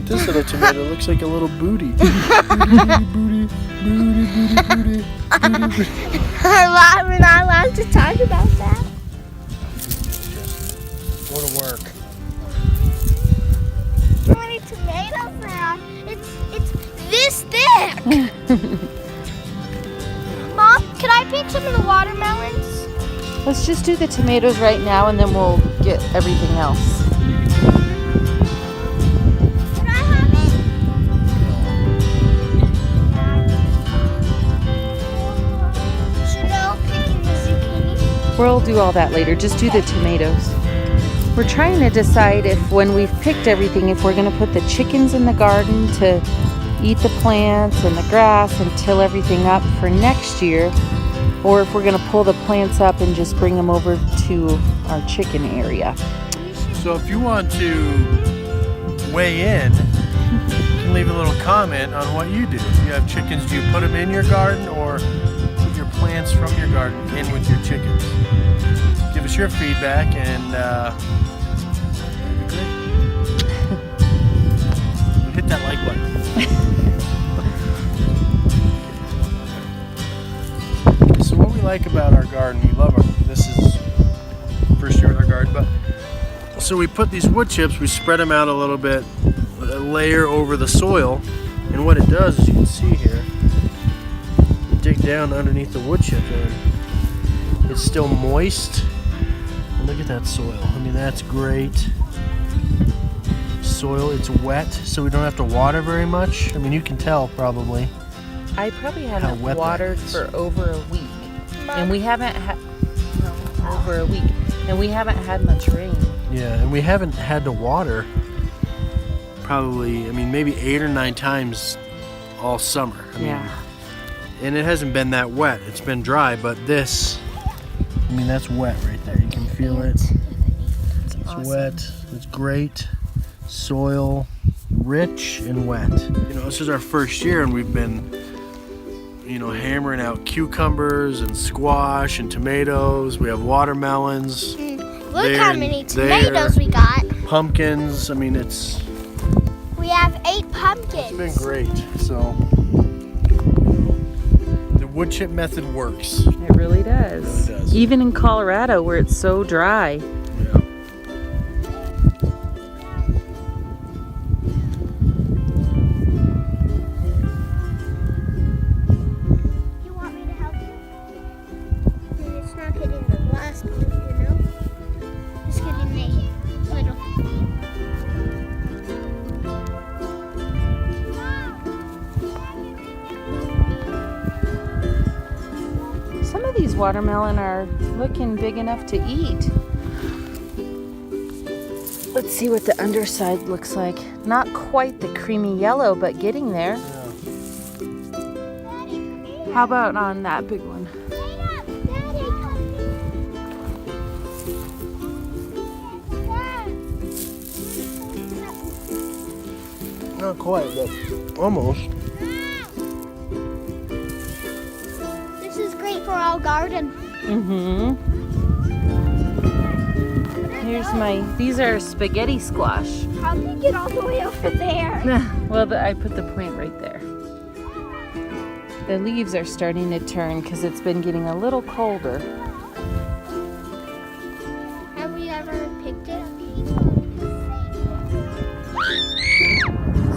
this little tomato. It looks like a little booty. Booty. We're not allowed to talk about that. Just go to work. How many tomatoes there are? It's this thick. Mom, can I pick some of the watermelons? Let's just do the tomatoes right now and then we'll get everything else. Can I have it? Should I pick the zucchini? We'll do all that later. Just do the tomatoes. We're trying to decide if when we've picked everything, if we're going to put the chickens in the garden to eat the plants and the grass and till everything up for next year, or if we're going to pull the plants up and just bring them over to our chicken area. So if you want to weigh in, you can leave a little comment on what you do. If you have chickens, do you put them in your garden or put your plants from your garden in with your chickens? Give us your feedback and hit that like button. So what we like about our garden, we love this is first year with our garden, but so we put these wood chips, we spread them out a little bit, a layer over the soil, and what it does, as you can see here, you dig down underneath the wood chip and it's still moist. And look at that soil. I mean, that's great soil. It's wet, so we don't have to water very much. I mean, you can tell probably. I probably haven't watered for over a week. And we haven't had over a week. And we haven't had much rain. Yeah, and we haven't had to water probably, I mean, maybe 8 or 9 times all summer. I mean, and it hasn't been that wet. It's been dry, but this, I mean, that's wet right there. You can feel it. It's awesome. Wet. It's great. Soil, rich and wet. You know, this is our first year and we've been, you know, hammering out cucumbers and squash and tomatoes. We have watermelons. Look how many tomatoes we got. Pumpkins. I mean, we have 8 pumpkins. It's been great. So the wood chip method works. It really does. It really does. Even in Colorado where it's so dry. Yeah. Some of these watermelon are looking big enough to eat. Let's see what the underside looks like. Not quite the creamy yellow, but getting there. Yeah. How about on that big one? Not quite, but almost. This is great for our garden. Here's these are spaghetti squash. How did you get all the way over there? Well, I put the plant right there. The leaves are starting to turn because it's been getting a little colder. Have we ever picked it?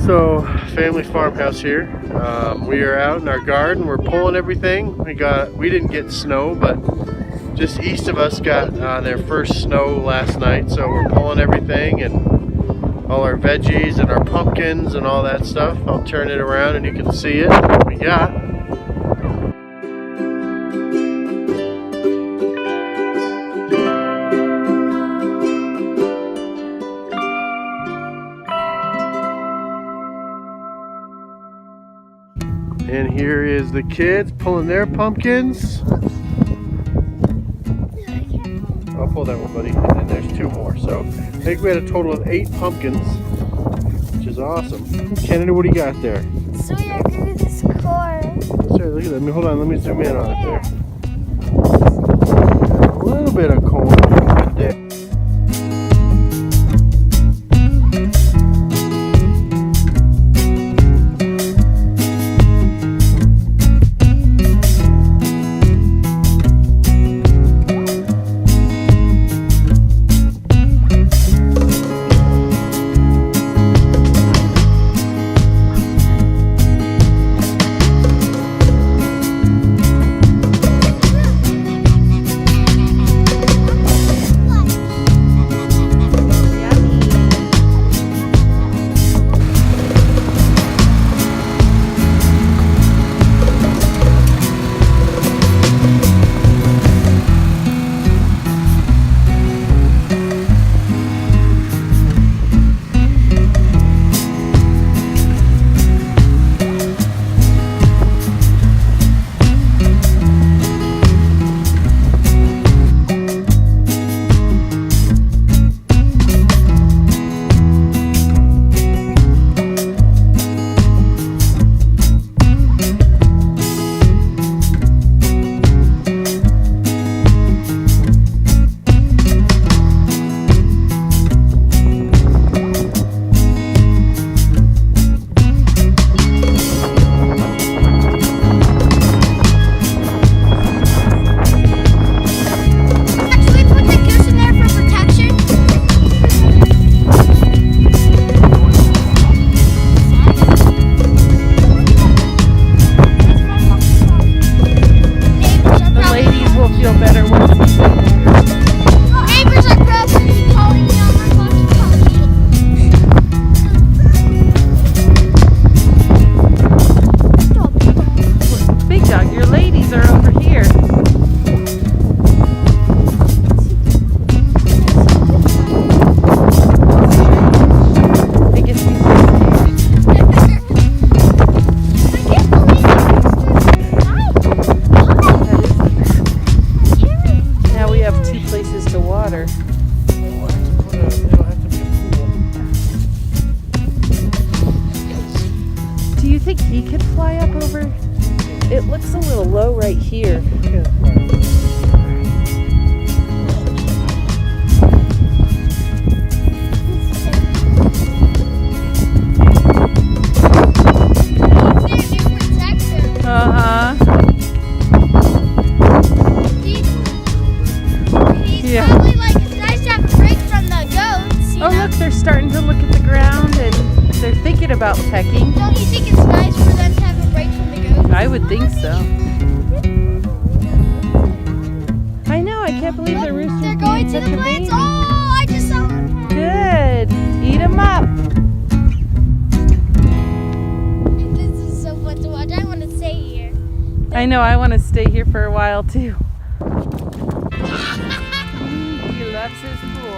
So, family farmhouse here. We are out in our garden. We're pulling everything. We didn't get snow, but just east of us got their first snow last night. So we're pulling everything and all our veggies and our pumpkins and all that stuff. I'll turn it around and you can see it. What we got. And here is the kids pulling their pumpkins. I'll pull that one, buddy. And then there's 2 more. So I think we had a total of 8 pumpkins, which is awesome. Kennedy, what do you got there? So we are doing this corn. Sorry, look at that. Hold on, let me zoom in on it there. A little bit of corn right there. it looks a little low right here. Uh-huh. Yeah. Probably like it's nice to have a break from the goats. Oh, look, they're starting to look at the ground and they're thinking about pecking. Don't you think it's nice for them to have a break from the goats? I would think so. I know, I can't believe the roosters They're going to the plants. Oh, I just saw one. Good. Eat them up. This is so fun to watch. I want to stay here. I know, I want to stay here for a while too. He loves his pool.